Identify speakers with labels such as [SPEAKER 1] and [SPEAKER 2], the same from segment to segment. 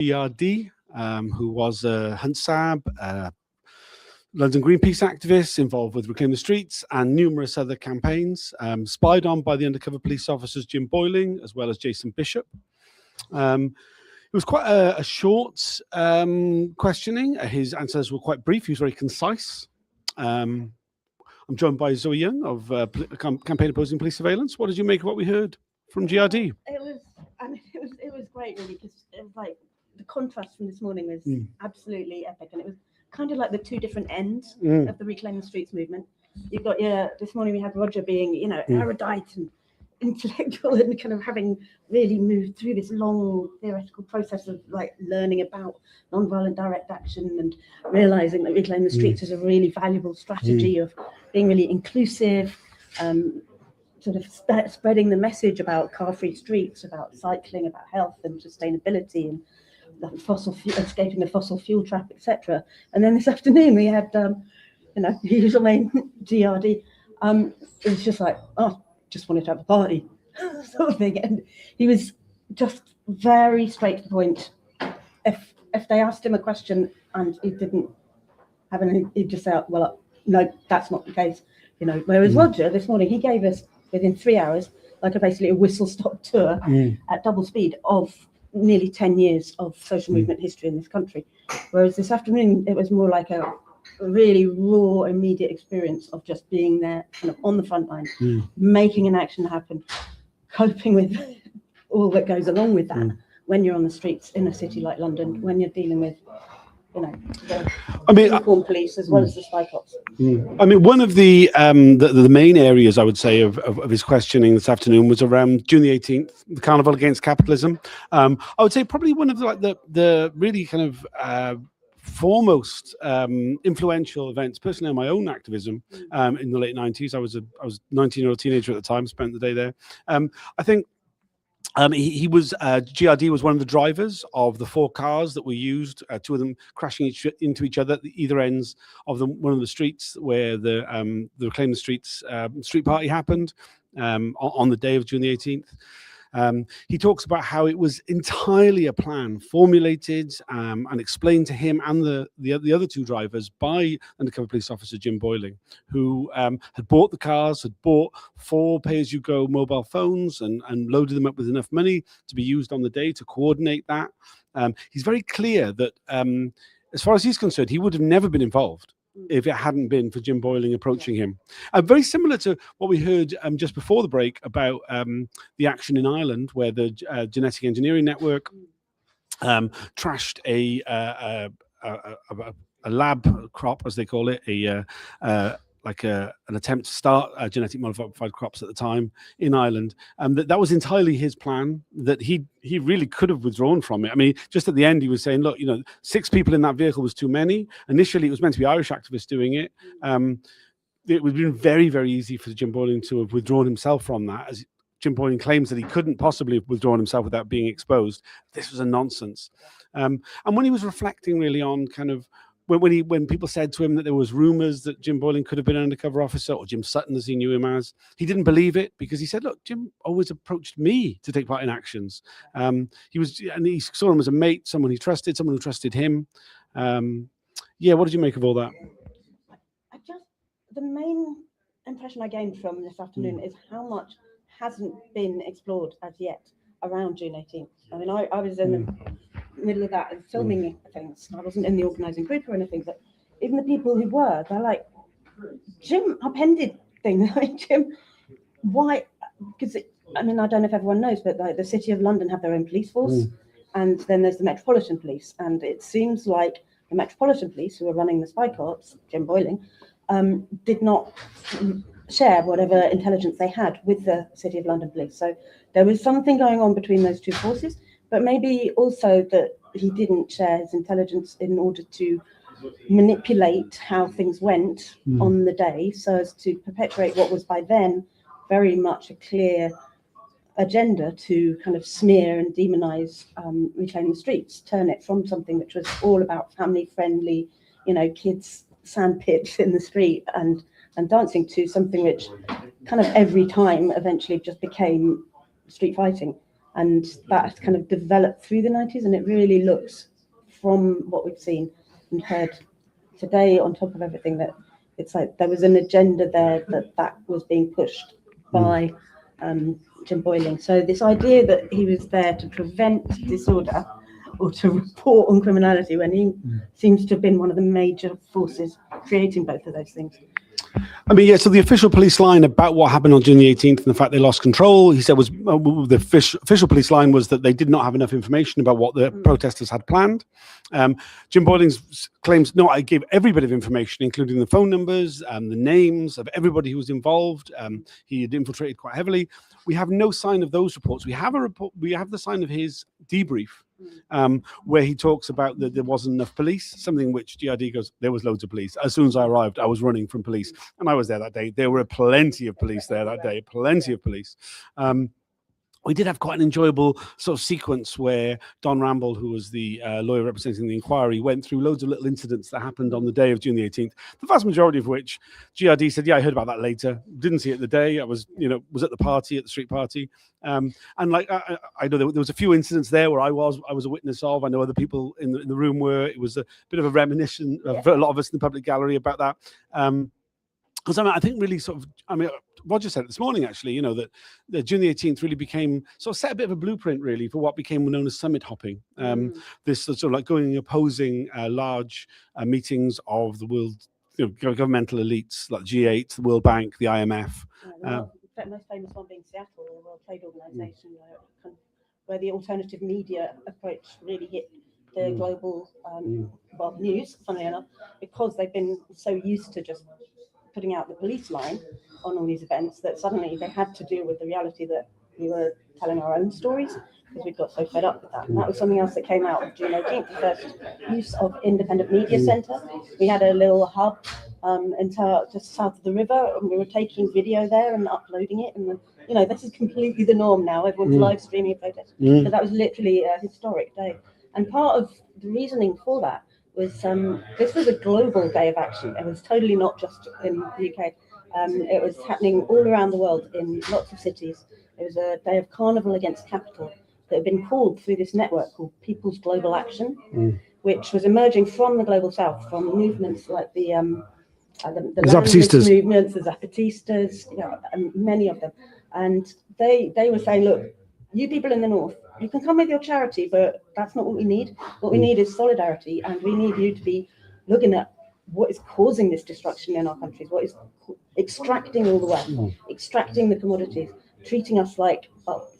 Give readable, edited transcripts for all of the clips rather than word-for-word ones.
[SPEAKER 1] GRD, who was a Hunt Sab, London Greenpeace activist involved with Reclaim the Streets and numerous other campaigns, spied on by the undercover police officers Jim Boyling as well as Jason Bishop. It was quite a short questioning. His answers were quite brief. He was very concise. I'm joined by Zoe Young of Campaign Opposing Police Surveillance. What did you make of what we heard from GRD?
[SPEAKER 2] It was great, really, because it was like the contrast from this morning was absolutely epic, and it was kind of like the two different ends of the Reclaim the Streets movement. You've got this morning we had Roger being, erudite and intellectual and kind of having really moved through this long theoretical process of like learning about non-violent direct action and realizing that Reclaim the Streets is a really valuable strategy of being really inclusive, sort of spreading the message about car-free streets, about cycling, about health and sustainability and escaping the fossil fuel trap, etc. And then this afternoon we had, the usual main GRD. It was just like, just wanted to have a party, sort of thing. And he was just very straight to the point. If they asked him a question and he didn't have anything, he'd just say, well, no, that's not the case. Whereas Roger this morning, he gave us within 3 hours, like basically a whistle-stop tour at double speed of nearly 10 years of social movement history in this country. Whereas this afternoon, it was more like a really raw, immediate experience of just being there kind of on the front line, making an action happen, coping with all that goes along with that when you're on the streets in a city like London, when you're dealing with the uniformed police as well as the spy cops.
[SPEAKER 1] I mean, one of the main areas I would say of his questioning this afternoon was around June the 18th, the Carnival Against Capitalism. I would say probably one of the really kind of foremost influential events personally in my own activism in the late 90s. I was a 19-year-old teenager at the time, spent the day there. I think GRD was one of the drivers of the 4 cars that were used, 2 of them crashing into each other at the either ends of one of the streets where the Reclaim the Streets street party happened on the day of June the 18th. He talks about how it was entirely a plan formulated and explained to him and the other 2 drivers by undercover police officer Jim Boyling, who had bought the cars, had bought 4 pay-as-you-go mobile phones and loaded them up with enough money to be used on the day to coordinate that. He's very clear that as far as he's concerned, he would have never been involved if it hadn't been for Jim Boyling approaching him. Very similar to what we heard just before the break about the action in Ireland, where the Genetic Engineering Network trashed a lab crop, as they call it, an attempt to start genetic modified crops at the time in Ireland. That was entirely his plan, that he really could have withdrawn from it. I mean, just at the end, he was saying, look, 6 people in that vehicle was too many. Initially, it was meant to be Irish activists doing it. It would have been very, very easy for Jim Boyling to have withdrawn himself from that, as Jim Boyling claims that he couldn't possibly have withdrawn himself without being exposed. This was a nonsense. And when he was reflecting really on kind of when people said to him that there was rumors that Jim Boyling could have been an undercover officer, or Jim Sutton as he knew him as, he didn't believe it, because he said, look, Jim always approached me to take part in actions. He saw him as a mate, someone he trusted, someone who trusted him. What did you make of all that?
[SPEAKER 2] The main impression I gained from this afternoon is how much hasn't been explored as yet around June 18th. I mean, I was in the middle of that and filming things. I wasn't in the organising group or anything, but even the people who were, they're like, Jim upended things. Like, Jim, why? Because I don't know if everyone knows, but the City of London have their own police force, and then there's the Metropolitan Police, and it seems like the Metropolitan Police, who are running the spy corps, Jim Boyling, did not share whatever intelligence they had with the City of London Police. So there was something going on between those 2 forces, but maybe also that he didn't share his intelligence in order to manipulate how things went on the day, so as to perpetuate what was by then very much a clear agenda to kind of smear and demonize Reclaim the Streets, turn it from something which was all about family-friendly, kids sandpits in the street and dancing, to something which kind of every time eventually just became street fighting. And that has kind of developed through the 90s, and it really looks, from what we've seen and heard today, on top of everything, that it's like there was an agenda there that was being pushed by Jim Boyling. So this idea that he was there to prevent disorder or to report on criminality, when he seems to have been one of the major forces creating both of those things.
[SPEAKER 1] I mean, yeah, so the official police line about what happened on June the 18th and the fact they lost control, he said, was the official police line was that they did not have enough information about what the protesters had planned. Jim Boyling claims, no, I gave every bit of information, including the phone numbers, the names of everybody who was involved. He had infiltrated quite heavily. We have no sign of those reports. We have a report. We have the sign of his debrief, where he talks about that there wasn't enough police, something which GRD goes, there was loads of police. As soon as I arrived, I was running from police. And I was there that day. There were plenty of police there that day, plenty of police. We did have quite an enjoyable sort of sequence where Don Ramble, who was the lawyer representing the inquiry, went through loads of little incidents that happened on the day of June the 18th, the vast majority of which GRD said, yeah, I heard about that later. Didn't see it the day. I was, was at the party, at the street party. And like, I know there was a few incidents there where I was a witness of. I know other people in the room were. It was a bit of a reminiscence for a lot of us in the public gallery about that. Because I think really Roger said it this morning, actually, that June the 18th really became sort of set a bit of a blueprint, really, for what became known as summit hopping. This sort of like going and opposing large meetings of the world, governmental elites like G8, the World Bank, the IMF.
[SPEAKER 2] The most famous one being Seattle, the World Trade Organization, where the alternative media approach really hit the global news, funnily enough, because they've been so used to just putting out the police line on all these events that suddenly they had to deal with the reality that we were telling our own stories, because we got so fed up with that. And that was something else that came out of June 18th, the first use of Independent Media Centre. We had a little hub just south of the river, and we were taking video there and uploading it. And this is completely the norm now. Everyone's live streaming a protest. So that was literally a historic day. And part of the reasoning for that was this was a global day of action. It was totally not just in the UK. It was happening all around the world in lots of cities. It was a day of carnival against capital that had been called through this network called People's Global Action, which was emerging from the global south, from movements like the
[SPEAKER 1] Zapatistas
[SPEAKER 2] movements, the Zapatistas, and many of them. And they were saying, look, you people in the north, you can come with your charity, but that's not what we need. What we need is solidarity, and we need you to be looking at what is causing this destruction in our countries, what is extracting all the wealth, extracting the commodities, treating us like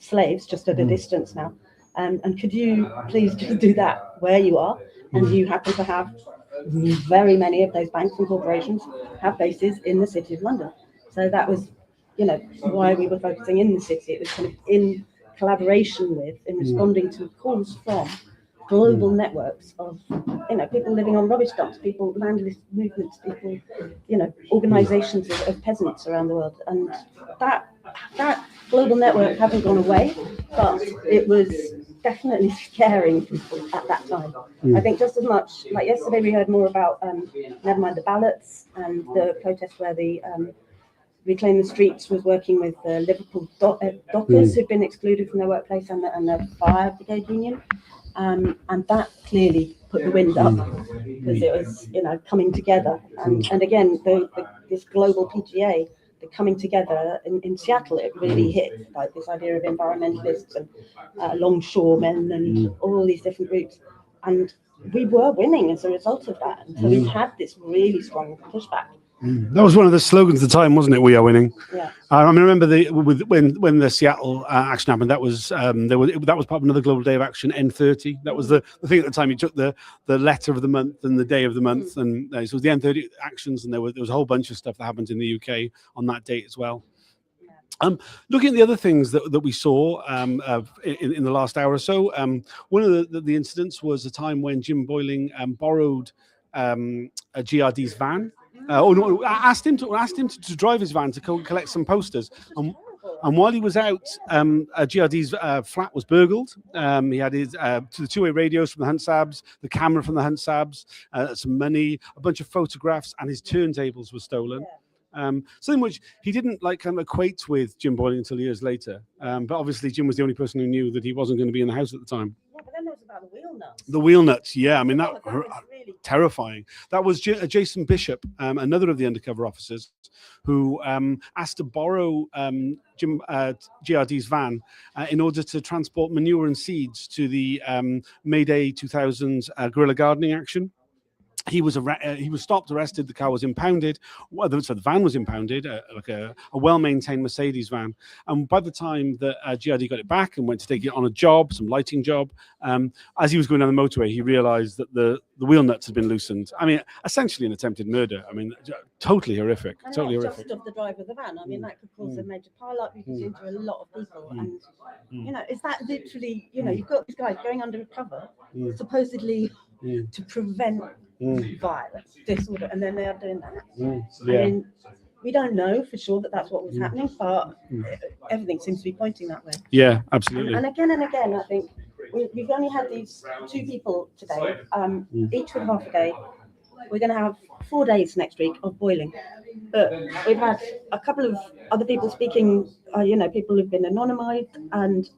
[SPEAKER 2] slaves, just at a distance now. And could you please just do that where you are? And you happen to have very many of those banks and corporations have bases in the city of London. So that was, why we were focusing in the city. It was kind of in collaboration with, in responding to calls from global networks of, people living on rubbish dumps, people, landless movements, people, organizations of peasants around the world. And that global network hasn't gone away, but it was definitely scaring people at that time. I think just as much, like yesterday we heard more about, never mind the ballots and the protest where the Reclaim the Streets was working with the Liverpool dockers who'd been excluded from their workplace and the fire brigade union. And that clearly put the wind up, because it was, coming together. And again, this global PGA, the coming together in Seattle, it really hit, like this idea of environmentalists and longshoremen and all these different groups. And we were winning as a result of that. And so we had this really strong pushback.
[SPEAKER 1] That was one of the slogans at the time, wasn't it? We are winning.
[SPEAKER 2] Yeah.
[SPEAKER 1] I remember when the Seattle action happened. That was that was part of another global day of action, N30. That was the thing at the time. You took the letter of the month and the day of the month, and so it was the N30 actions. And there was a whole bunch of stuff that happened in the UK on that date as well. Looking at the other things that we saw in the last hour or so, one of the incidents was a time when Jim Boyling borrowed a GRD's van. Asked him to drive his van to collect some posters, and while he was out, GRD's flat was burgled. He had his the two-way radios from the Hunt Sabs, the camera from the Hunt Sabs, some money, a bunch of photographs, and his turntables were stolen. Something which he didn't like kind of equate with Jim Boyling until years later. But obviously Jim was the only person who knew that he wasn't going to be in the house at the time.
[SPEAKER 2] Yeah, but then there was about the wheel nuts.
[SPEAKER 1] The wheel nuts, yeah. I mean, that
[SPEAKER 2] was really
[SPEAKER 1] terrifying. That was Jason Bishop, another of the undercover officers, who asked to borrow GRD's van in order to transport manure and seeds to the May Day 2000 guerrilla gardening action. He was stopped, arrested. The car was impounded. So the van was impounded, like a well-maintained Mercedes van. And by the time that GRD got it back and went to take it on a job, some lighting job, as he was going down the motorway, he realised that the wheel nuts had been loosened. I mean, essentially an attempted murder. I mean, totally horrific.
[SPEAKER 2] And
[SPEAKER 1] totally
[SPEAKER 2] not
[SPEAKER 1] horrific.
[SPEAKER 2] just of the driver of the van. I mean, that could cause a major pile-up. You could injure a lot of people. And, you know, is that literally, you know, you've got these guys going undercover, supposedly to prevent violence, disorder, and then they are doing that. I mean, we don't know for sure that that's what was happening, but everything seems to be pointing that way.
[SPEAKER 1] Yeah, absolutely.
[SPEAKER 2] And again, I think we've only had these 2 people today, each with half a day. We're going to have 4 days next week of boiling, but we've had a couple of other people speaking, you know, people who've been anonymized, and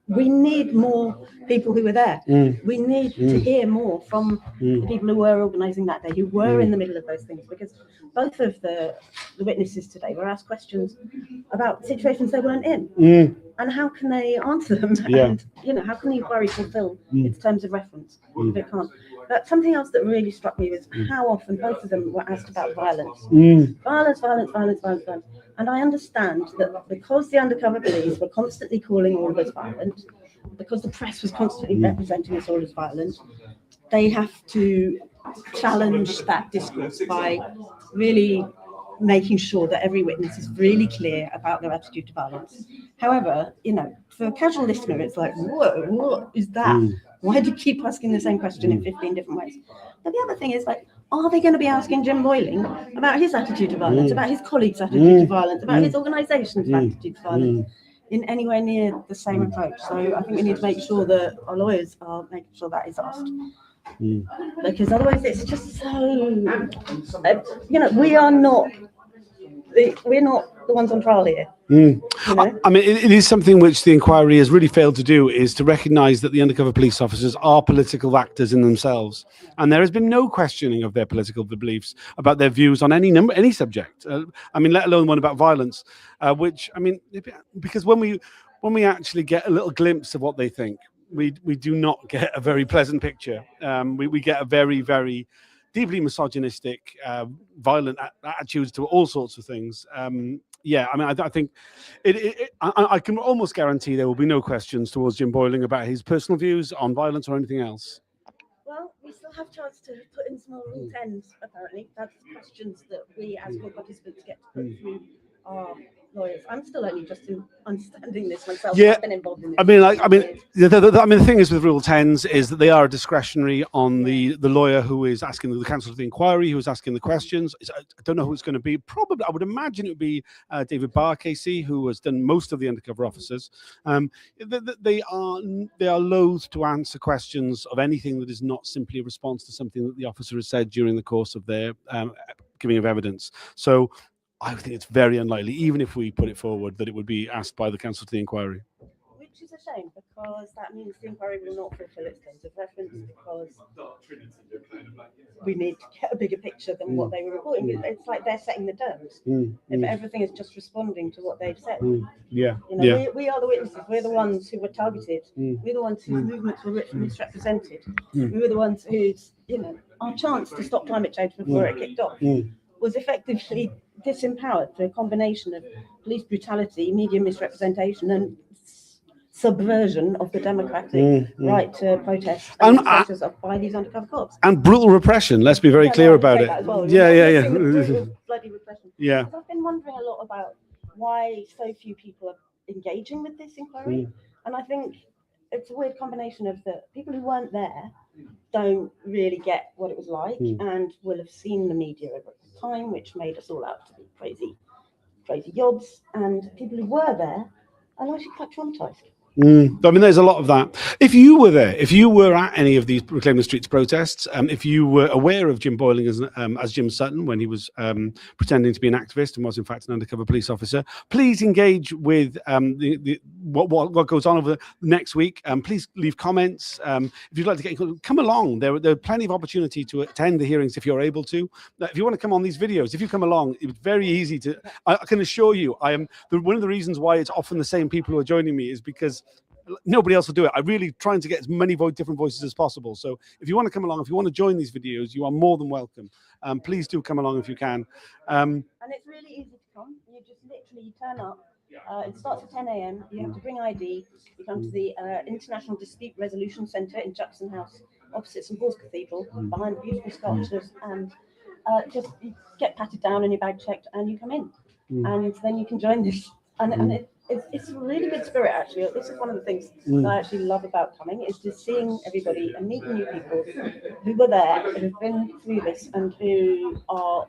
[SPEAKER 2] we need more people who were there. We need to hear more from the people who were organising that day, who were in the middle of those things, because both of the witnesses today were asked questions about situations they weren't in, and how can they answer them? And, you know, how can the inquiry fulfil its terms of reference if it can't? But something else that really struck me was how often both of them were asked about violence. Violence. And I understand that because the undercover police were constantly calling all of us violent, because the press was constantly representing us all as violent, they have to challenge that discourse by really making sure that every witness is really clear about their attitude to violence. However, you know, for a casual listener, it's like, whoa, what is that? Why do you keep asking the same question in 15 different ways? But the other thing is, like, are they going to be asking Jim Boyling about his attitude to violence, about his colleagues' attitude to violence, about his organisation's attitude to violence, in anywhere near the same approach? So I think we need to make sure that our lawyers are making sure that is asked. Because otherwise it's just so, you know, we're not the ones on trial here. You know?
[SPEAKER 1] I mean, it is something which the inquiry has really failed to do, is to recognise that the undercover police officers are political actors in themselves, and there has been no questioning of their political beliefs about their views on any subject. I mean, let alone one about violence, which, I mean, because when we actually get a little glimpse of what they think, we do not get a very pleasant picture. We get a very, very deeply misogynistic, violent attitudes to all sorts of things. Yeah, I mean, I think I can almost guarantee there will be no questions towards Jim Boyling about his personal views on violence or anything else.
[SPEAKER 2] Well, we still have a chance to put in some more Rule 10s, apparently. That's questions that we as full participants get to put through our lawyers. I'm still only just understanding this myself.
[SPEAKER 1] Yeah,
[SPEAKER 2] I've been involved in this.
[SPEAKER 1] I mean, the thing is with Rule 10s is that they are discretionary on the lawyer who is asking the counsel of the inquiry, who is asking the questions. I don't know who it's going to be. Probably, I would imagine it would be David Barr, KC, who has done most of the undercover officers. They are loath to answer questions of anything that is not simply a response to something that the officer has said during the course of their giving of evidence. So I think it's very unlikely, even if we put it forward, that it would be asked by the counsel to the inquiry.
[SPEAKER 2] Which is a shame, because that means the inquiry will not fulfil its terms of reference, because we need to get a bigger picture than what they were reporting. It's like they're setting the terms. If everything is just responding to what they've said.
[SPEAKER 1] Yeah.
[SPEAKER 2] You know, we are the witnesses. We're the ones who were targeted. We're the ones whose movements were misrepresented. We were the ones whose, you know, our chance to stop climate change before it kicked off was effectively disempowered through a combination of police brutality, media misrepresentation, and subversion of the democratic right to protest and by these undercover cops.
[SPEAKER 1] And brutal repression, let's be very clear about it.
[SPEAKER 2] Well.
[SPEAKER 1] Yeah.
[SPEAKER 2] Bloody repression.
[SPEAKER 1] Yeah.
[SPEAKER 2] I've been wondering a lot about why so few people are engaging with this inquiry. And I think it's a weird combination of the people who weren't there don't really get what it was like and will have seen the media over time, which made us all out to be crazy yobs, and people who were there are largely quite traumatized.
[SPEAKER 1] I mean, there's a lot of that. If you were there, if you were at any of these Reclaim the Streets protests, if you were aware of Jim Boyling as Jim Sutton when he was pretending to be an activist and was in fact an undercover police officer, please engage with what goes on over the next week. Please leave comments. If you'd like to come along, there are plenty of opportunity to attend the hearings if you're able to. If you want to come on these videos, if you come along, it's very easy to. I can assure you, one of the reasons why it's often the same people who are joining me is because nobody else will do it. I'm really trying to get as many different voices as possible. So if you want to come along, if you want to join these videos, you are more than welcome. Please do come along if you can.
[SPEAKER 2] And it's really easy to come. You just literally turn up. It starts at 10 a.m. You have to bring ID. You come to the International Dispute Resolution Centre in Jackson House, opposite St Paul's Cathedral, behind beautiful sculptures, and just you get patted down and your bag checked, and you come in, and then you can join this. And it's a really good spirit, actually. This is one of the things that I actually love about coming, is just seeing everybody and meeting new people who were there, who've been through this, and who are,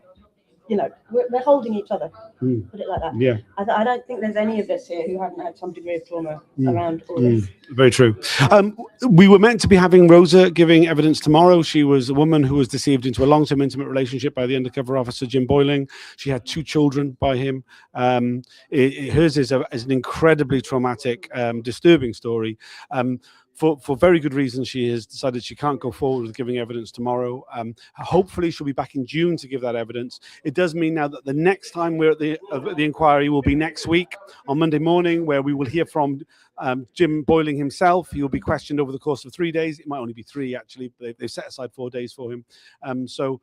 [SPEAKER 2] we're holding each other, put it like that.
[SPEAKER 1] Yeah.
[SPEAKER 2] I don't think there's any of us here who haven't had some degree of trauma around all this.
[SPEAKER 1] Very true. We were meant to be having Rosa giving evidence tomorrow. She was a woman who was deceived into a long-term intimate relationship by the undercover officer, Jim Boyling. She had 2 children by him. Hers is an incredibly traumatic, disturbing story. For very good reasons, she has decided she can't go forward with giving evidence tomorrow. Hopefully, she'll be back in June to give that evidence. It does mean now that the next time we're at the inquiry will be next week on Monday morning, where we will hear from Jim Boyling himself. He will be questioned over the course of 3 days. It might only be 3, actually. They've set aside 4 days for him. So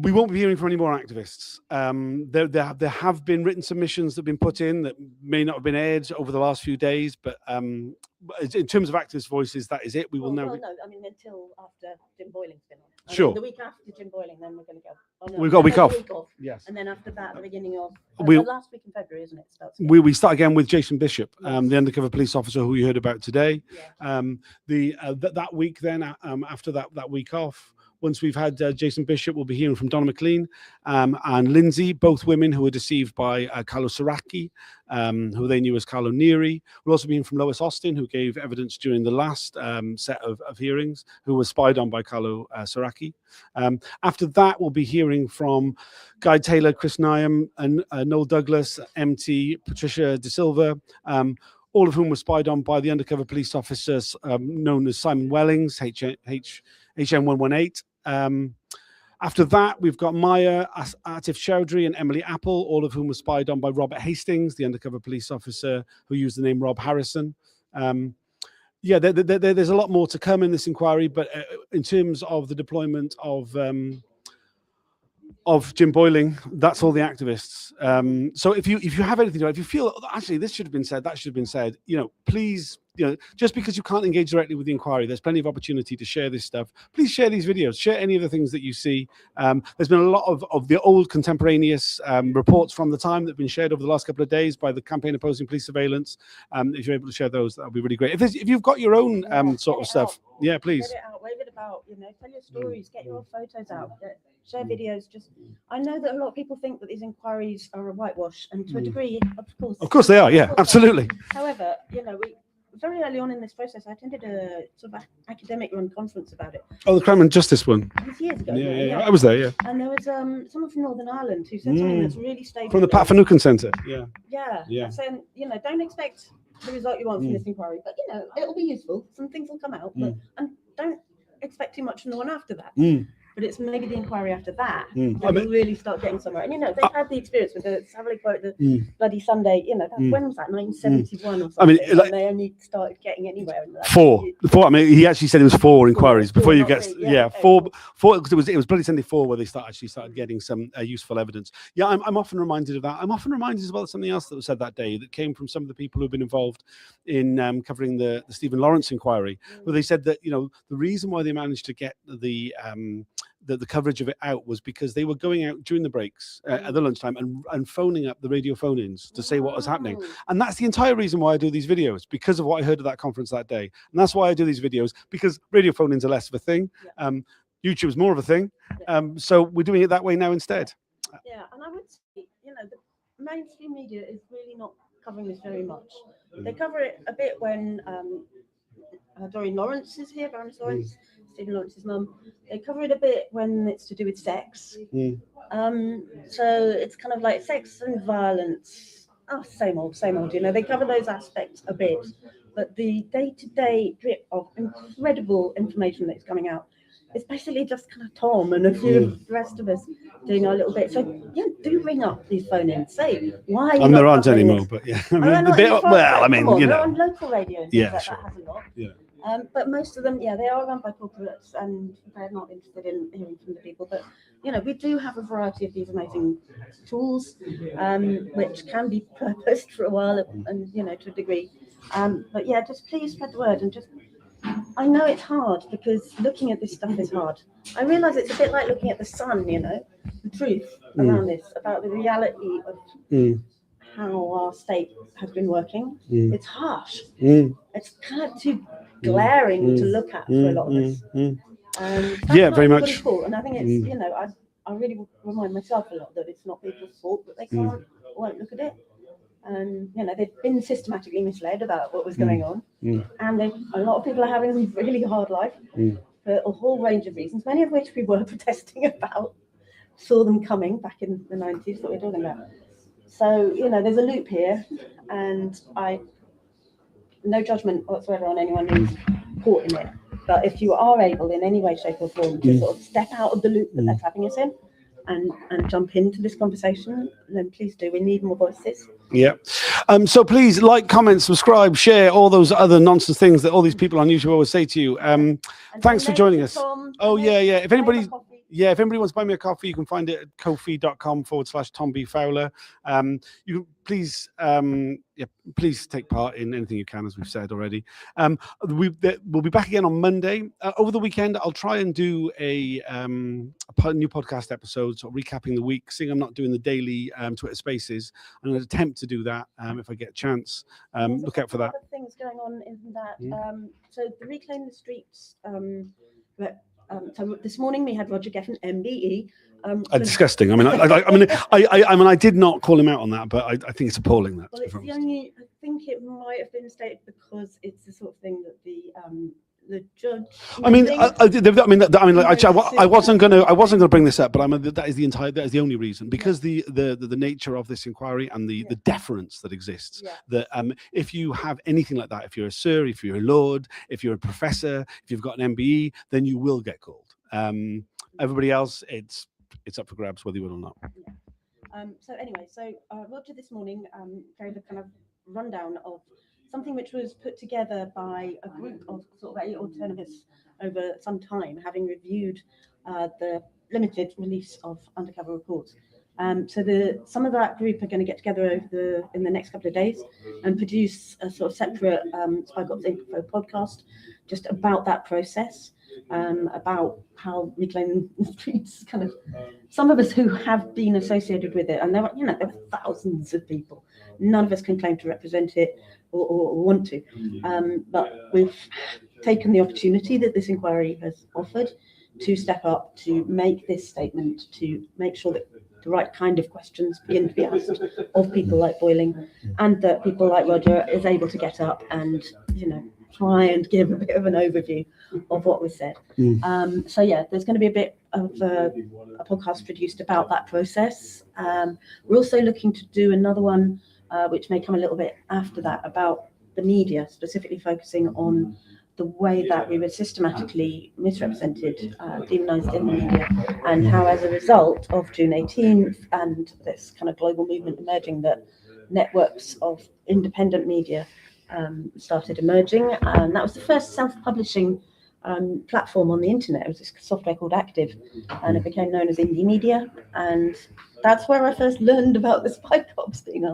[SPEAKER 1] we won't be hearing from any more activists. There have been written submissions that have been put in that may not have been aired over the last few days, but in terms of activist voices, that is it. We will know.
[SPEAKER 2] Well, no, I mean, until after Jim Boyling's been on.
[SPEAKER 1] Sure.
[SPEAKER 2] The week after Jim Boyling, then we're going to go. Oh, no,
[SPEAKER 1] We've got a week off.
[SPEAKER 2] Yes. And then after that, the beginning of last week in February, isn't it?
[SPEAKER 1] We start again with Jason Bishop, the undercover police officer who you heard about today.
[SPEAKER 2] Yeah.
[SPEAKER 1] That week, then after that week off. Once we've had Jason Bishop, we'll be hearing from Donna McLean and Lindsay, both women who were deceived by Carlo Saracchi, who they knew as Carlo Neri. We'll also be hearing from Lois Austin, who gave evidence during the last set of hearings, who was spied on by Carlo Saracchi. After that, we'll be hearing from Guy Taylor, Chris Nyam, and Noel Douglas, MT, Patricia De Silva, all of whom were spied on by the undercover police officers known as Simon Wellings, HM118. After that, we've got Maya, Atif Chowdhury, and Emily Apple, all of whom were spied on by Robert Hastings, the undercover police officer who used the name Rob Harrison. There's a lot more to come in this inquiry, but in terms of the deployment of Jim Boyling, that's all the activists. So if you have anything to add, if you feel actually this should have been said, that should have been said, please, just because you can't engage directly with the inquiry, there's plenty of opportunity to share this stuff. Please share these videos, share any of the things that you see. There's been a lot of the old contemporaneous reports from the time that have been shared over the last couple of days by the Campaign Opposing Police Surveillance. If you're able to share those, that would be really great. If you've got your own sort of stuff, please.
[SPEAKER 2] Get it out, wave it about, tell your stories, get your photos out, share videos. I know that a lot of people think that these inquiries are a whitewash, and to a degree,
[SPEAKER 1] of course they are. Yeah, absolutely.
[SPEAKER 2] However, very early on in this process, I attended a sort of academic-run conference about it.
[SPEAKER 1] Oh, the Crime and Justice one.
[SPEAKER 2] It was years ago.
[SPEAKER 1] Yeah. I was there. Yeah.
[SPEAKER 2] And there was someone from Northern Ireland who said something that's really stayed
[SPEAKER 1] from the Pat Finucane Centre.
[SPEAKER 2] Yeah. Saying, don't expect the result you want from this inquiry, but it'll be useful. Some things will come out, and don't expect too much from the one after that. But it's maybe the inquiry after that that will really start getting somewhere. And they've had the experience with the Savile quote, the Bloody Sunday. When was that? 1971 or something. And they only started getting anywhere.
[SPEAKER 1] Four. I mean, he actually said it was 4 inquiries before you get. Four. Because it was Bloody Sunday 4 where they started getting some useful evidence. Yeah, I'm often reminded of that. I'm often reminded as well of something else that was said that day that came from some of the people who've been involved in covering the Stephen Lawrence inquiry, where they said that the reason why they managed to get the coverage of it out was because they were going out during the breaks at the lunchtime and phoning up the radio phone-ins to say what was happening. And that's the entire reason why I do these videos, because of what I heard at that conference that day. And that's why I do these videos, because radio phone-ins are less of a thing. YouTube's more of a thing. So we're doing it that way now instead.
[SPEAKER 2] Yeah, and I would say, the mainstream media is really not covering this very much. They cover it a bit when Doreen Lawrence is here, Baroness Lawrence, Stephen Lawrence's mum. They cover it a bit when it's to do with sex. So it's kind of like sex and violence. Oh, same old, you know. They cover those aspects a bit, but the day-to-day drip of incredible information that's coming out, it's basically just kind of Tom and a few of the rest of us doing our little bit. So yeah, do ring up these phone-ins. Say why.
[SPEAKER 1] There aren't anymore, but yeah. I mean,
[SPEAKER 2] you know,
[SPEAKER 1] they're
[SPEAKER 2] on local radio and things like that has a lot.
[SPEAKER 1] Yeah.
[SPEAKER 2] But most of them, they are run by corporates, and they're not interested in hearing from the people. But you know, we do have a variety of these amazing tools, which can be purposed for a while, and you know, to a degree. But yeah, just please spread the word, and just. I know it's hard because looking at this stuff is hard. I realise it's a bit like looking at the sun, you know, the truth around this, about the reality of how our state has been working. It's harsh. It's kind of too glaring to look at for a lot of us.
[SPEAKER 1] Yeah, very much.
[SPEAKER 2] Cool. And I think it's, you know, I really remind myself a lot that it's not people's fault that they can't, won't look at it. And you know, they've been systematically misled about what was going on, and a lot of people are having a really hard life for a whole range of reasons, many of which we were protesting about, saw them coming back in the 90s that we're talking about. So you know, there's a loop here, and no judgment whatsoever on anyone who's caught in it, but if you are able in any way, shape or form to sort of step out of the loop that they're trapping us in and jump into this conversation, then please do. We need more voices.
[SPEAKER 1] Yeah. So please like, comment, subscribe, share, all those other nonsense things that all these people on YouTube always say to you. Thanks for joining us. If anybody wants to buy me a coffee, you can find it at ko-fi.com/Tom B. Fowler. You please, please take part in anything you can, as we've said already. We'll be back again on Monday. Over the weekend, I'll try and do a new podcast episode, sort of recapping the week. Seeing I'm not doing the daily Twitter Spaces, I'm going to attempt to do that if I get a chance. Look out for that.
[SPEAKER 2] Other things going on in that. So the Reclaim the Streets. So this morning we had Roger Geffen, MBE.
[SPEAKER 1] Disgusting. I mean, I did not call him out on that, but I think it's appalling. That.
[SPEAKER 2] Well, it's the only. I think it might have been stated because it's the sort of thing that the judge. I
[SPEAKER 1] wasn't gonna bring this up, but that is the only reason, because the nature of this inquiry and the deference that exists. That if you have anything like that, if you're a sir, if you're a lord, if you're a professor, if you've got an MBE, then you will get called. Everybody else, it's up for grabs whether you will or not.
[SPEAKER 2] So anyway, Roger this morning gave a kind of rundown of something which was put together by a group of sort of 8 alternatives over some time, having reviewed the limited release of undercover reports. So some of that group are going to get together in the next couple of days and produce a sort of separate Spike Ops Info podcast just about that process, about how Reclaim the Streets kind of, some of us who have been associated with it, and there were thousands of people. None of us can claim to represent it or want to, but we've taken the opportunity that this inquiry has offered to step up, to make this statement, to make sure that the right kind of questions begin to be asked of people like Boiling, and that people like Roger is able to get up and, try and give a bit of an overview of what was said. So yeah, there's going to be a bit of a podcast produced about that process. We're also looking to do another one, which may come a little bit after that, about the media, specifically focusing on the way that we were systematically misrepresented, demonized in the media, and how as a result of June 18th and this kind of global movement emerging, that networks of independent media started emerging. And that was the first self-publishing platform on the internet. It was this software called Active, and it became known as Indie Media. And that's where I first learned about the Spike Ops being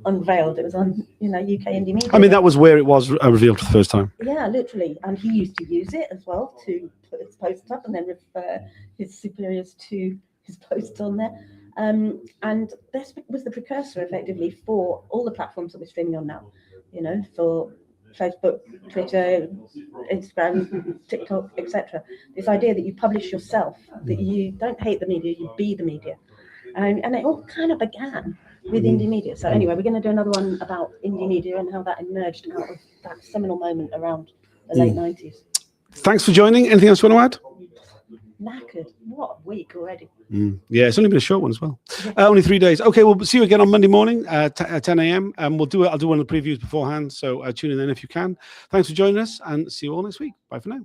[SPEAKER 2] unveiled. It was on, UK Indie Media.
[SPEAKER 1] I mean, that was where it was revealed for the first time.
[SPEAKER 2] Yeah, literally. And he used to use it as well to put his posts up and then refer his superiors to his posts on there. And this was the precursor, effectively, for all the platforms that we're streaming on now. For Facebook, Twitter, Instagram, TikTok, etc. This idea that you publish yourself, that you don't hate the media, you be the media. And it all kind of began with indie media. So anyway, we're going to do another one about indie media and how that emerged out of that seminal moment around the late 90s.
[SPEAKER 1] Thanks for joining. Anything else you want to add?
[SPEAKER 2] Knackered. What a week already.
[SPEAKER 1] Yeah, it's only been a short one as well. Only 3 days. Okay, we'll see you again on Monday morning at 10 a.m. I'll do one of the previews beforehand, so tune in then if you can. Thanks for joining us, and see you all next week. Bye for now.